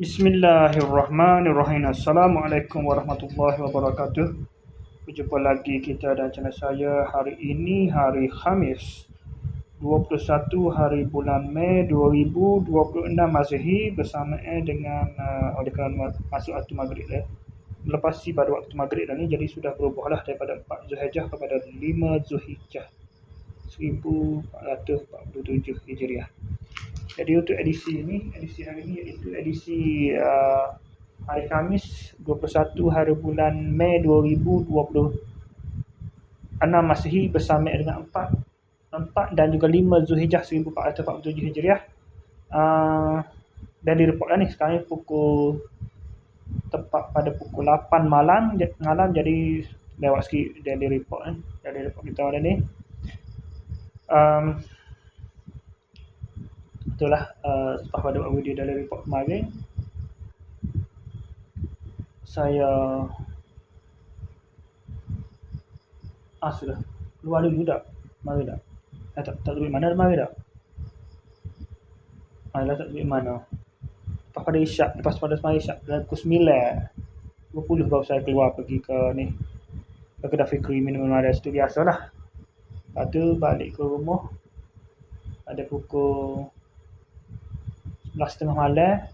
Bismillahirrahmanirrahim. Assalamualaikum warahmatullahi wabarakatuh. Berjumpa lagi kita dan channel saya. Hari ini hari Khamis 21 hari bulan Mei 2026 Masehi, bersamaan dengan oleh kerana masuk waktu maghrib melepasi pada waktu maghrib dah ni, jadi sudah berubahlah daripada 4 Zulhijjah kepada 5 Zulhijjah 1447 Hijriah. Jadi untuk edisi hari ini iaitu edisi hari Khamis 21 hari bulan Mei 2026 Masehi, bersama dengan 4 dan juga 5 Zulhijjah 1447 Hijriah. Dan direpotkan ni sekarang tepat pada pukul 8 malam, jadi lewat sikit daily report kita hari ni. Itulah setelah pada video daily report kemarin, saya sudah luar dulu tak? Mari tak? Tak duit mana mari tak? Tak duit mana? Lepas pada isyak, lepas pada semai isyak, pukul 9:20 baru saya keluar pergi ke kedai Fikri minum ada situ biasalah. Lepas tu balik ke rumah pada pukul 11.30 malam.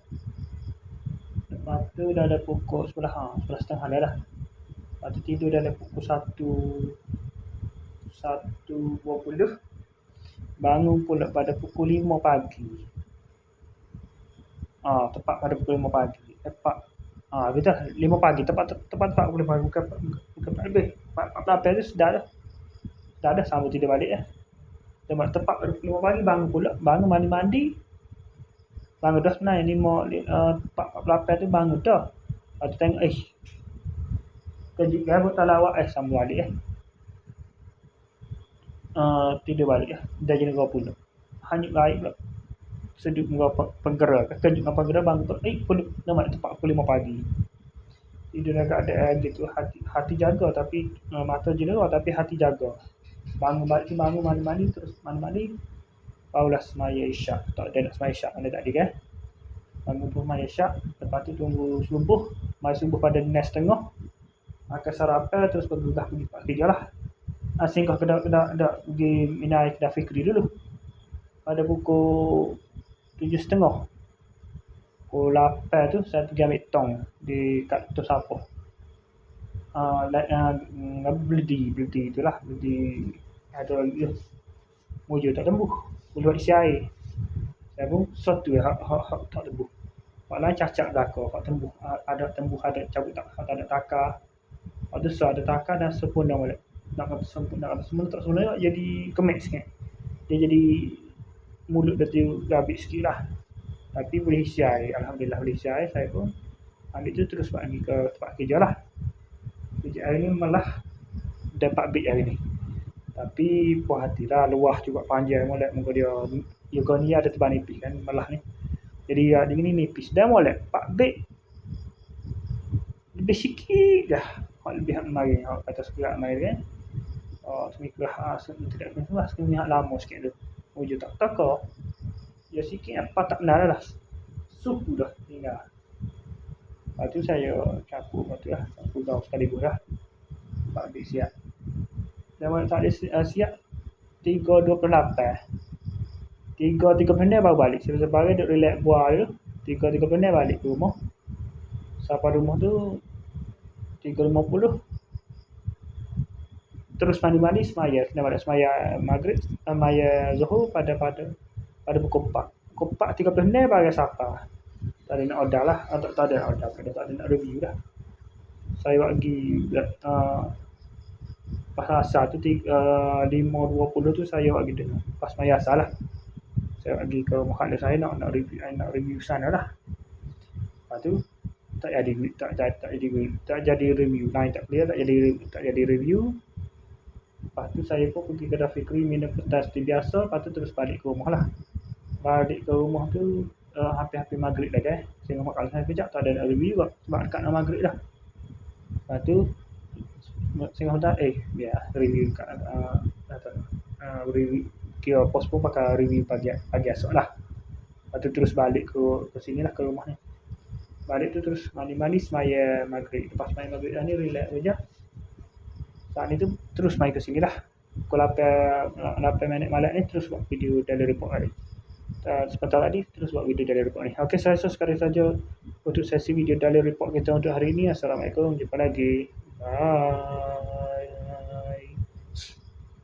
Lepas tu dah ada pukul 11.30 dah. Lepas tu tidur dah ada pukul 1:20. Bangun pula pada pukul 5 pagi. Tepat pada pukul 5 pagi. Kita 5 pagi, tepat pukul 5 pagi, bukan lebih. 4 tu sudah dah sambung tidur balik dah. Tepat pada pukul 5 pagi bangun pula, mandi. Bangun dah sebenarnya 4:48 tu bangun dah. Lepas tu tengok kejut gabut talawak sambung balik tidur balik dah jadi 20. Hanyut baik pula. Sedut dengan penggera, kejut dengan penggera bangun tu nama tepat pukul 5 pagi. Tidur agak ada gitu, hati jaga tapi mata jera tapi hati jaga. Bangun mandi terus mandi. Barulah semaya isyak. Tak ada nak semaya isyak mana tadi kan. Bangun pun semaya isyak, lepas tu tunggu subuh. Mari subuh pada 9:30. Makan sarapan terus pergi kerja lah. Singgah pergi minai kedai Fikri dulu. Pada pukul 7.30. Pukul 8 tu saya pergi ambil tong kat Tos Sapoh. Beli itulah, beli ada mujur tak tembuh. Beli isi air. Saya pun satu hak tak tembuh. Pak lain cacat belakang, hak tembuh. Ada tembuh, ada cabut tak ada takar. Ada ada takar dan sempurna balik. Nak sempurna tak sempurna jadi kemek sikit. Dia jadi mulut dia tu gabit sikit lah. Tapi boleh isi air. Alhamdulillah boleh isi air. Saya pun ambil tu terus pergi ke tempat kerja lah. Kerja hari ni malah dapat bit hari ni. Tapi puas hati lah, luah juga panjang molek muka dia. Yoga ni ada tebal nipis kan malah ni. Jadi dia ni nipis. Dah molek 4 bit. Lebih sikit dah. Lebih kemarin. Kata sekolah kemarin kan. Semikirah tidak kena sekolah lama sikit tu. Wujud tak takar. Ya sikit apa tak benar lah. Suku dah tinggal. Lepas tu saya campur lepas tu lah. Campur gaul sekaligus lah. 4 bit siap. Dan mana tak ada siap 3.28. 3.30 baru balik. Sebenarnya duduk relax buah dulu. 3.30 balik ke rumah. Sampai rumah tu 3.50. Terus mandi semaya. Kena balik semaya maghrib, semaya zuhur pada pukul 4. Pukul 4.30 baru sapa. Tak ada nak order lah. Tak ada nak order. Tak ada nak review dah. Saya bagi pas asal tu 5.20 tu saya bagi dengar. Pas semaya asal lah. Saya bagi ke rumah kandang saya nak review sana lah. Lepas tu tak jadi review. Lain tak clear, tak jadi review. Lepas tu saya pun pergi kedai Fikri minum petas seperti biasa. Lepas tu terus balik ke rumah lah. Balik ke rumah tu hampir-hampir maghrib dah kan. Saya rumah kalau saya kejap tak ada nak review sebab dekat nak maghrib dah. Lepas tu saya kata biar review kat review kira pos pun pakai review pagi esok lah. Lepas tu terus balik ke sini lah, ke rumah ni. Balik tu terus mandi-mandi semaya maghrib. Lepas semaya maghrib dah ni relax saja. Saat ni tu terus main ke sini lah. Pukul 8 minit malam ni terus buat video daily report hari. Sebentar tadi terus buat video daily report ni. Okey, saya rasa sekali saja untuk sesi video daily report kita untuk hari ini. Assalamualaikum. Jumpa lagi. Bye.